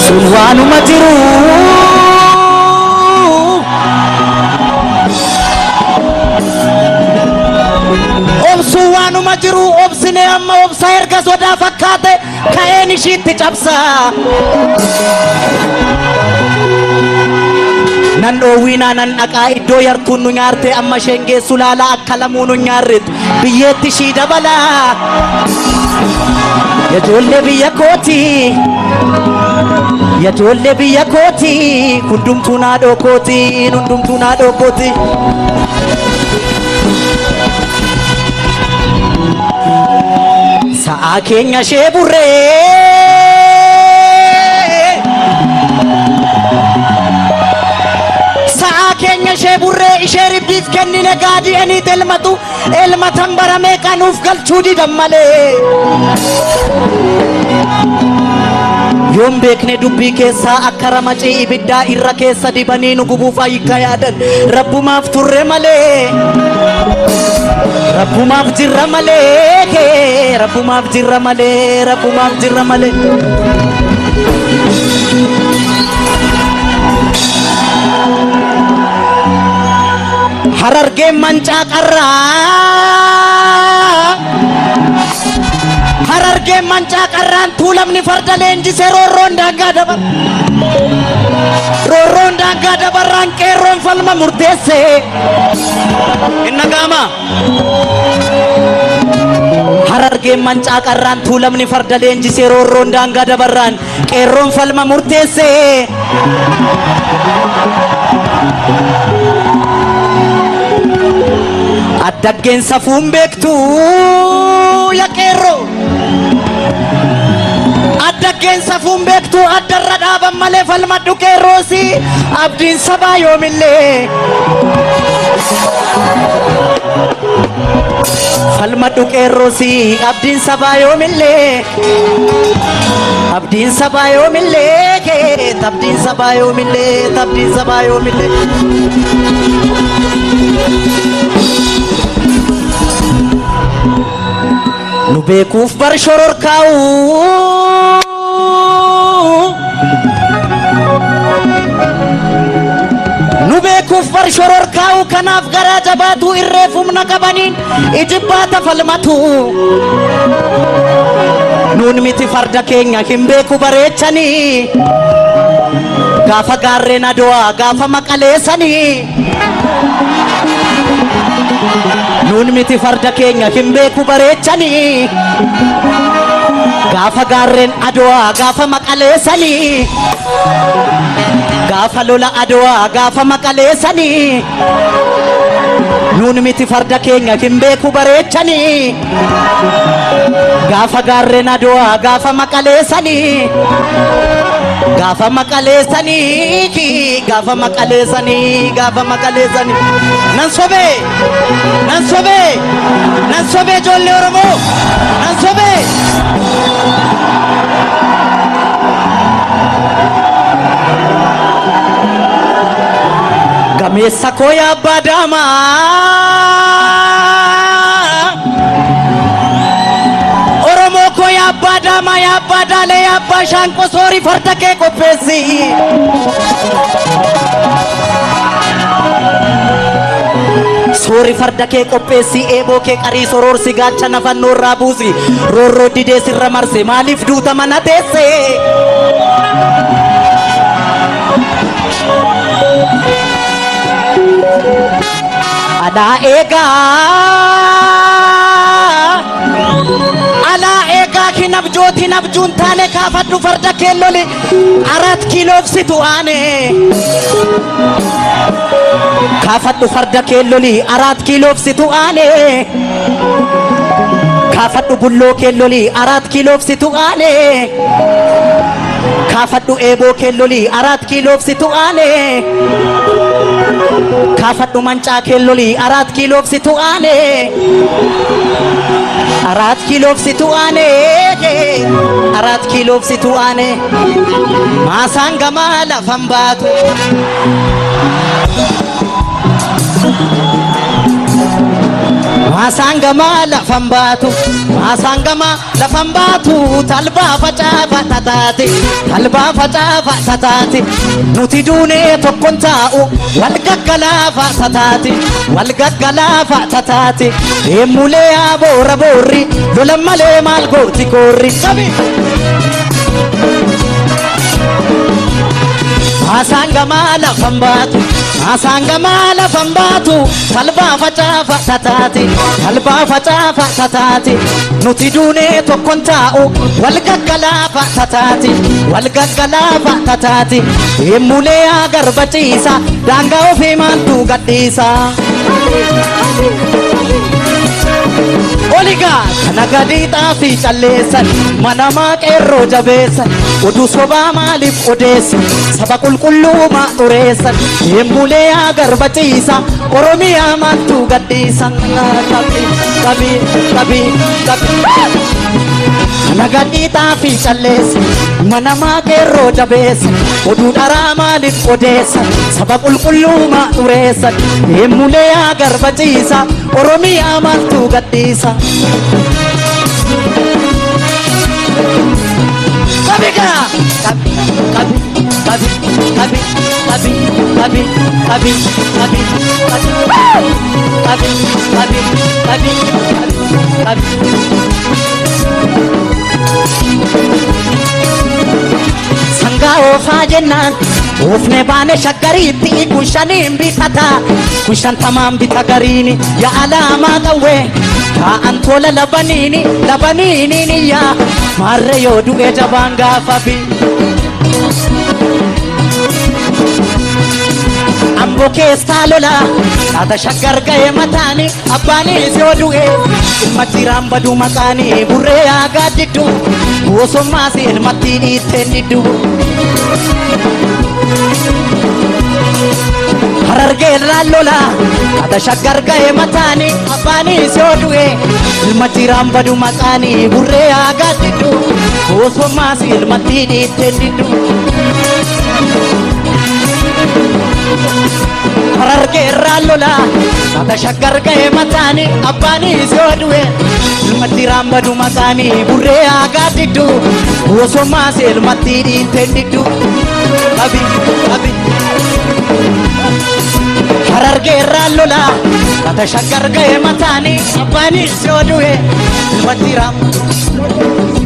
Sulwanu majiru Obsuwanu majiru obsine amma obsa erga soda fakkate kaeni shitti cabsa nan dhoowwina nan dhaqaa iddoo yartuun nu nyaarte amma shengee sulala akka lamuu nu nyaarrit biyyeetti shii dabala yajoollee biyya kooti yajoollee biyya kooti hundumtuu naadhoo kooti hundumtuu naadhoo kooti sa'a keenya shee burree keenya shee burree ishee ribbiif kennine gaadii eniit elmatan baramee qanuuf galchuu didan malee yoom beekne dubbii keessaa akka ramacii ibiddaa irra keessa dibanii nu gubuuf ayyikka yaadan rabbumaaf turre malee rabbumaaf jirra malee rabbumaaf jirra malee rabbumaaf jirra malee Harargee mancaa qarraa Harargee mancaa qarraan tuulamni farda leenjisee roorroon daangaa dabar roorroon daangaa dabarraan qeerroon falma murteesse inna gaama Harargee mancaa qarraan tuulamni farda leenjisee roorroon daangaa dabarraan qeerroon falma murteesse Addaggeen safuun beektu ya qeerroo Addaggeen safuun beektu addarra dhaaban malee falmadhu qeerroosi abdiin sabaa yoomillee falmadhu qeerroosi abdiin sabaa yoomillee abdiin sabaa yoomillee abdiin sabaa yoomillee abdiin sabaa yoomillee nu beekuuf bar shororkaa'u nu beekuuf bar shororkaa'u kanaaf garaa jabaatu irreef humna qabaniin ijibbaata falmatu nuun miti farda keenya hin beeku bareechanii gaafa gaarreen Adwaa gaafa maqaleessanii nuun miti farda keenya hin beeku bareechanii gaafa gaarreen Adwaa gaafa maqaleessanii gaafa lola Adwaa gaafa maqaleessanii nuun miti farda keenya hin beeku bareechanii gaafa gaarreen Adwaa gaafa maqaleessanii gaafa maqaleessanii gaafa maqaleessanii gaafa maqaleessanii nan sobee nan sobee nan sobee ijoollee Oromoo nan sobee gameessa koo yaa abbaa daamaa Oromoo koo yaa abbaa daamaa yaa abbaa daalee yaa abbaa shaanqoo soorii farda kee qopheessi Soorii farda kee qopheessi eeboo kee qarii soroorsi gaachana fannoo irraa buusi roorroo didee sirra marse maaliif duuta mana teesse Alaa eegaa kinabjuun taane kaafadhu farda kee loli 4 kiloofsitu aane kaafadhu farda kee loli 4 kiloofsitu aane kaafadhu bulloo kee loli 4 kiloofsitu aane kaafadhu eeboo kee loli 4 kiloofsitu aane kaafadhu mancaa kee loli 4 kiloofsitu aane 4 kiloofsitu aane 4 kiloofsitu aane maasaan gamaa lafan baatu Masangama lafan baatu talbaa facaafa tataati nuti duunee tokkon taa'u wal gaggalaafa tataati deemulee yaa boora boorri lolan malee maal gooti koorri Masangama lafan baatu talbaa facaafa tataati nuti duunee tokkon taa'u wal gaggalaafa tataati deemulee yaa garbaciisa daangaa ofii maaltu gadhiisa Oligaa kana gadiidhaa fi calleessan manamaa qeerroo jabeessan oduu sobaa maaliif odeessan saba qulqulluu maa xureessan deemulee yaa garbaciisa Oromiyaa maaltu gadhiisan kana gadiidhaa fi calleessan manamaa qeerroo jabeessan oduu dharaa maaliif odeessan saba qulqulluu maa xureessan deemulee yaa garbaciisa Oromiyaa maaltu gadhiisa Sangaa oofaa jennaan oofne baane shaggariitti kun shaniin bitata kun shantamaan bita gariini yaa alaamaa qawwee taa'an tola labaniini yaa maarre yoo du'e jabaan gaafa bi Ambo keessaa lola taata shaggar ga'e mataani abbaanis yoo du'e ilmatti raambadu maqaanii burree yaa gaaddiddu bosommaas ilmatti dhiitteen diddu Harargee irraan lola taata shaggar ga'e mataani abbaanis yoo du'e ilmatti raambadu maqaanii burree yaa gaaddiddu bosommaas ilmatti dhiitteen diddu Harargee irraan lola taata shaggar ga'e mataani abbaanis yoo du'e ilmatti raambadu maqaanii burree yaa gaaddiddu bosommaas ilmatti dhiitteen diddu Harargee irraan lola taata shaggar ga'e mataani abbaanis yoo du'e ilmatti raambadu